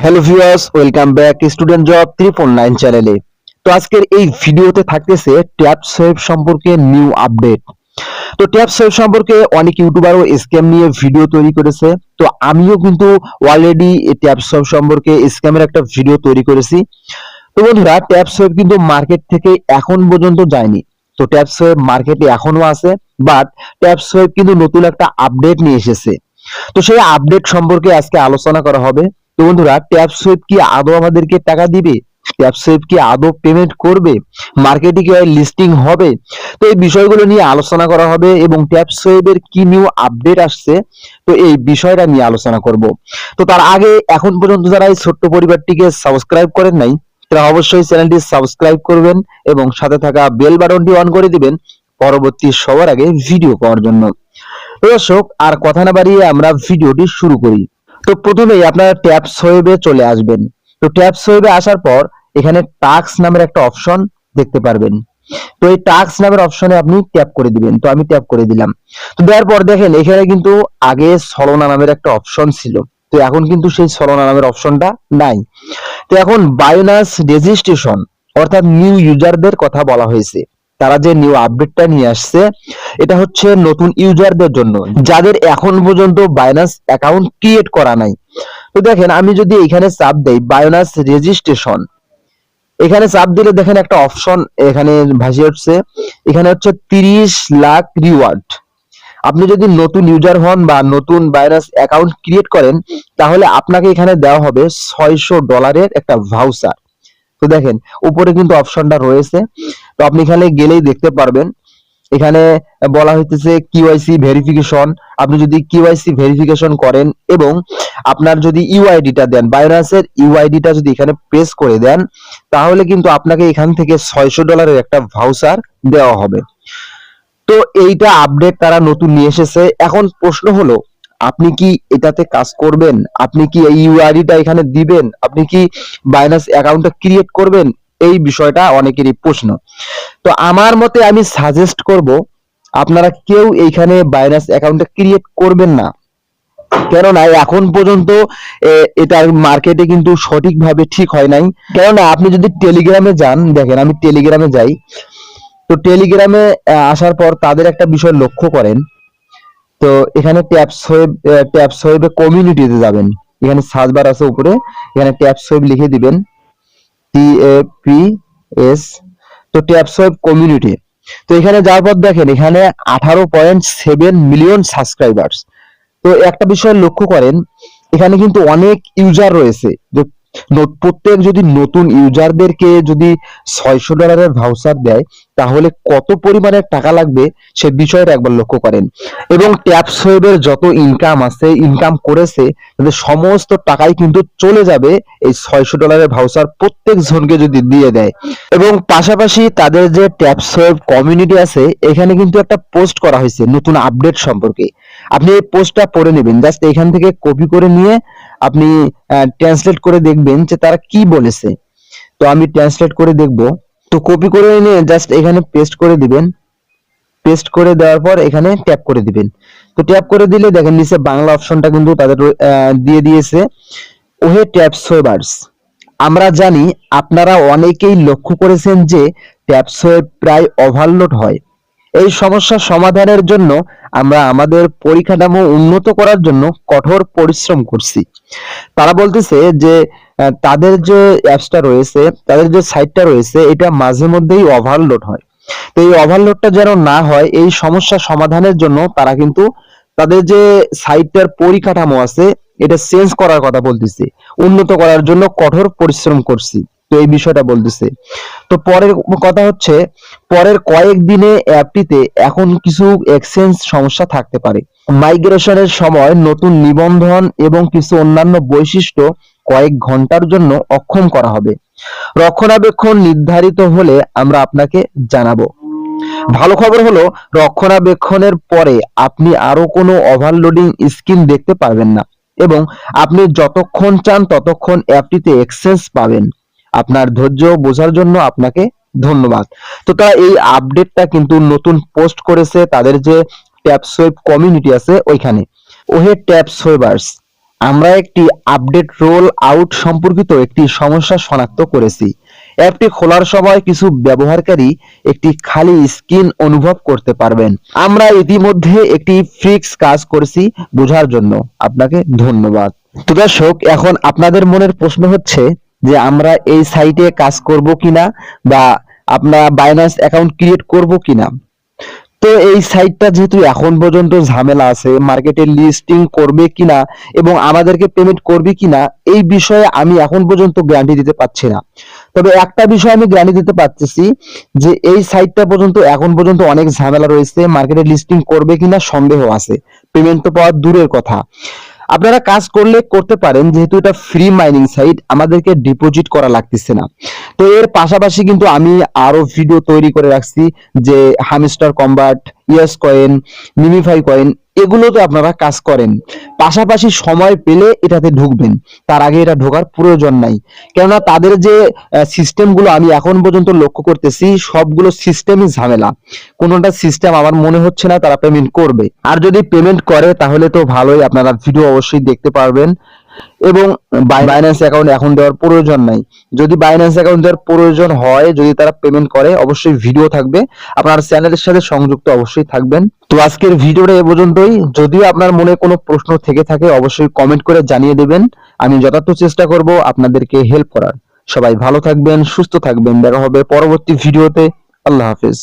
Hello viewers, welcome back student job 349 চ্যানেলে। তো আজকের এই ভিডিওতে থাকতেছে ট্যাব সোয়েব সম্পর্কে নিউ আপডেট। তো ট্যাব সোয়েব সম্পর্কে অনেক ইউটিউবারও স্ক্যাম নিয়ে ভিডিও তৈরি করেছে। তো আমিও কিন্তু অলরেডি ট্যাব সোয়েব সম্পর্কে স্ক্যামের একটা ভিডিও তৈরি করেছি। তো বন্ধুরা, ট্যাব সোয়েব কিন্তু মার্কেট থেকে এখন পর্যন্ত যায়নি। তো ট্যাব সোয়েব মার্কেটে এখনো আছে, বাট ট্যাব সোয়েব কিন্তু নতুন একটা আপডেট নিয়ে এসেছে। তো সেই আপডেট সম্পর্কে আজকে আলোচনা করা হবে। তো বন্ধুরা, ট্যাব সোয়েব কি আদৌ আমাদেরকে টাকা দিবে? ট্যাব সোয়েব কি আদৌ পেমেন্ট করবে? মার্কেটে কি লিস্টিং হবে? তো এই বিষয়গুলো নিয়ে আলোচনা করা হবে এবং ট্যাব সোয়েবের কি নিউ আপডেট আসছে, তো এই বিষয়টা নিয়ে আলোচনা করব। তো তার আগে এখন পর্যন্ত যারা এই ছোট্ট পরিবারটিকে সাবস্ক্রাইব করেন নাই, তারা অবশ্যই চ্যানেলটি সাবস্ক্রাইব করবেন এবং সাথে থাকা বেল বাটনটি অন করে দিবেন পরবর্তী সবার আগে ভিডিও পাওয়ার জন্য। দর্শক, আর কথা না বাড়িয়ে আমরা ভিডিওটি শুরু করি। তো প্রথমেই আপনারা ট্যাব সোয়েবে চলে আসবেন। তো ট্যাব সোয়েবে আসার পর এখানে টাস্ক নামের একটা অপশন দেখতে পারবেন। তো এই টাস্ক নামের অপশনে আপনি ট্যাপ করে দিবেন। তো আমি ট্যাপ করে দিলাম। তো দেওয়ার পর দেখেন এখানে কিন্তু আগে ছলনা নামের একটা অপশন ছিল। তো এখন কিন্তু সেই ছলনা নামের অপশনটা নাই। তো এখন বায়োনাস রেজিস্ট্রেশন অর্থাৎ নিউ ইউজারদের কথা বলা হয়েছে। তারা যে নিউ আপডেটটা নিয়ে আসছে, এটা হচ্ছে নতুন ইউজারদের জন্য, যাদের এখন পর্যন্ত বায়োনাস অ্যাকাউন্ট ক্রিয়েট করা নাই। তো দেখেন আমি যদি এখানে চাপ দেই বায়োনাস রেজিস্ট্রেশন, এখানে চাপ দিলে দেখেন একটা অপশন এখানে ভাসিয়ে উঠছে। এখানে হচ্ছে 30 লাখ রিওয়ার্ড। আপনি যদি নতুন ইউজার হন বা নতুন বায়োনাস অ্যাকাউন্ট ক্রিয়েট করেন, তাহলে আপনাকে এখানে দেওয়া হবে $600 একটা ভাউচার। তো দেখেন উপরে কিন্তু অপশনটা রয়েছে। তো আপনি এখানে গেলেই দেখতে পারবেন। এখানে বলা হইতেছে কিওয়াইসি ভেরিফিকেশন। আপনি যদি কিওয়াইসি ভেরিফিকেশন করেন এবং আপনার যদি ইউআইডিটা দেন, বায়োনাসের ইউআইডিটা যদি এখানে প্রেস করে দেন, তাহলে কিন্তু আপনাকে এখান থেকে $600 একটা ভাউচার দেওয়া হবে। তো এইটা আপডেট তারা নতুন নিয়ে এসেছে। এখন প্রশ্ন হলো, আপনি কি এটাতে কাজ করবেন? আপনি কি এই ইউআইডিটা এখানে দিবেন? আপনি কি বাইনান্স অ্যাকাউন্টটা ক্রিয়েট করবেন? এই বিষয়টা অনেকেরই প্রশ্ন। তো আমার মতে আমি সাজেস্ট করব আপনারা কেউ এইখানে বাইনান্স অ্যাকাউন্টটা ক্রিয়েট করবেন না। কেননা এখন পর্যন্ত এটার মার্কেটে কিন্তু সঠিকভাবে ঠিক হয় নাই। কেননা আপনি যদি টেলিগ্রামে যান, দেখেন আমি টেলিগ্রামে যাই। তো টেলিগ্রামে আসার পর তাদের একটা বিষয় লক্ষ্য করেন। তো এখানে ট্যাব সোয়েবে কমিউনিটিতে যাবেন। এখানে সার্চ বার আছে উপরে, এখানে ট্যাব সোয়েব লিখে দিবেন, TAPS। তো ট্যাব সোয়েব কমিউনিটি। তো এখানে যাওয়ার পর দেখেন এখানে 18.7 মিলিয়ন সাবস্ক্রাইবার্স। তো একটা বিষয় লক্ষ্য করেন, এখানে কিন্তু অনেক ইউজার রয়েছে। যে প্রত্যেক যদি নতুন ইউজারদেরকে যদি $600 ভাউচার দেয়, তাহলে কত পরিমাণে টাকা লাগবে সে বিষয়টা একবার লক্ষ্য করেন। এবং ট্যাব সোয়েবের যত ইনকাম আছে, ইনকাম করেছে, তাদের সমস্ত টাকাই কিন্তু চলে যাবে এই $600 ভাউচার প্রত্যেক জনকে যদি দিয়ে দেয়। এবং পাশাপাশি তাদের যে ট্যাব সোয়েব কমিউনিটি আছে, এখানে কিন্তু একটা পোস্ট করা হয়েছে নতুন আপডেট সম্পর্কে। আপনি এই পোস্টটা পড়ে নেবেন, জাস্ট এখান থেকে কপি করে নিয়ে আপনি ট্রান্সলেট করে দেখবেন যে তারা কি বলেছে। তো আমি ট্রান্সলেট করে দেখব। তো কপি করে নিয়ে জাস্ট এখানে পেস্ট করে দিবেন। পেস্ট করে দেওয়ার পর এখানে ট্যাপ করে দিবেন। তো ট্যাপ করে দিলে দেখেন নিচে বাংলা অপশনটা কিন্তু তাদের দিয়ে দিয়েছে। ওহে ট্যাব সোয়েবার্স, আমরা জানি আপনারা অনেকেই লক্ষ্য করেছেন যে ট্যাব সোয়েব প্রায় ওভারলোড হয়। এই সমস্যার সমাধানের জন্য আমরা আমাদের পরিকাঠামো উন্নত করার জন্য কঠোর পরিশ্রম করছি। তারা বলতেছে যে তাদের যে অ্যাপসটা রয়েছে, তাদের যে সাইটটা রয়েছে, এটা মাঝে মধ্যেই ওভারলোড হয়। তো এই ওভারলোডটা যেন না হয়, এই সমস্যা সমাধানের জন্য তারা কিন্তু তাদের যে সাইটটার পরিকাঠামো আছে, এটা চেঞ্জ করার কথা বলতেছে। উন্নত করার জন্য কঠোর পরিশ্রম করছি। তো এই বিষয়টা বলতেছে। তো পরের কথা হচ্ছে, পরের কয়েকদিনে অ্যাপটিতে এখন কিছু এক্সচেঞ্জ সমস্যা থাকতে পারে। মাইগ্রেশনের সময় নতুন নিবন্ধন এবং কিছু অন্যান্য বৈশিষ্ট্য কয়েক ঘন্টার জন্য অক্ষম করা হবে। রক্ষণাবেক্ষণ নির্ধারিত হলে আমরা আপনাকে জানাবো। ভালো খবর হলো, রক্ষণাবেক্ষণের পরে আপনি আরো কোনো ওভারলোডিং স্ক্রিন দেখতে পারবেন না এবং আপনি যতক্ষণ চান ততক্ষণ অ্যাপটিতে এক্সেস পাবেন। আপনার ধৈর্য বোঝার জন্য আপনাকে ধন্যবাদ। তো তারা এই আপডেটটা কিন্তু নতুন পোস্ট করেছে তাদের যে ট্যাব সোয়েব কমিউনিটি আছে ওইখানে। ওহে ট্যাব সোয়েবার্স, আমরা একটি আপডেট রোল আউট সম্পর্কিত একটি সমস্যা শনাক্ত করেছি। অ্যাপটি খোলার সময় কিছু ব্যবহারকারী একটি খালি স্ক্রিন অনুভব করতে পারবেন। আমরা ইতিমধ্যে একটি ফিক্স কাজ করেছি, বোঝার জন্য আপনাকে ধন্যবাদ। তো দর্শক, এখন আপনাদের মনের প্রশ্ন হচ্ছে যে আমরা এই সাইটে কাজ করব কিনা বা আপনার বাইন্যান্স অ্যাকাউন্ট ক্রিয়েট করব কিনা। তো এই সাইটটা যেহেতু এখন পর্যন্ত ঝামেলা আছে, মার্কেটে লিস্টিং করবে কিনা এবং আমাদেরকে পেমেন্ট করবে কিনা, এই বিষয়ে আমি এখন পর্যন্ত গ্যারান্টি দিতে পারছি না। তবে একটা বিষয় আমি গ্যারান্টি দিতে পারতেছি যে এই সাইটটা পর্যন্ত এখন পর্যন্ত অনেক ঝামেলা রয়েছে, মার্কেটে লিস্টিং করবে কিনা সন্দেহ আছে, পেমেন্ট তো পাওয়ার দূরের কথা। আপনারা কাজ করলে করতে পারেন, যেহেতু এটা ফ্রি মাইনিং সাইট, আমাদেরকে ডিপোজিট করা লাগতেছে না। তো এর পাশাপাশি কিন্তু আমি আরো ভিডিও তৈরি করে রাখছি, যে হামস্টার কম্বাট, ইয়েস কয়েন, নিমিফাই কয়েন, এগুলোতে আপনারা কাজ করেন। পাশাপাশি সময় পেলে এটাতে ঢুকবেন, তার আগে এটা ঢোকার প্রয়োজন নাই। কেননা তাদের যে সিস্টেমগুলো আমি এখন পর্যন্ত লক্ষ্য করতেছি, সবগুলো সিস্টেমই ঝামেলা। কোনোটা সিস্টেম আমার মনে হচ্ছে না তারা পেমেন্ট করবে। আর যদি পেমেন্ট করে তাহলে তো ভালোই, আপনারা ভিডিও অবশ্যই দেখতে পারবেন। এবং বাইন্যান্স অ্যাকাউন্ট এখন দেওয়ার প্রয়োজন নাই। যদি বাইন্যান্স অ্যাকাউন্ট দেওয়ার প্রয়োজন হয়, যদি তারা পেমেন্ট করে, অবশ্যই ভিডিও থাকবে, আপনার চ্যানেলের সাথে সংযুক্ত অবশ্যই থাকবেন। তো আজকের ভিডিওটা এ পর্যন্তই। যদিও আপনার মনে কোনো প্রশ্ন থেকে থাকে, অবশ্যই কমেন্ট করে জানিয়ে দেবেন, আমি যথার্থ চেষ্টা করব আপনাদেরকে হেল্প করার। সবাই ভালো থাকবেন, সুস্থ থাকবেন, দেখা হবে পরবর্তী ভিডিওতে। আল্লাহ হাফেজ।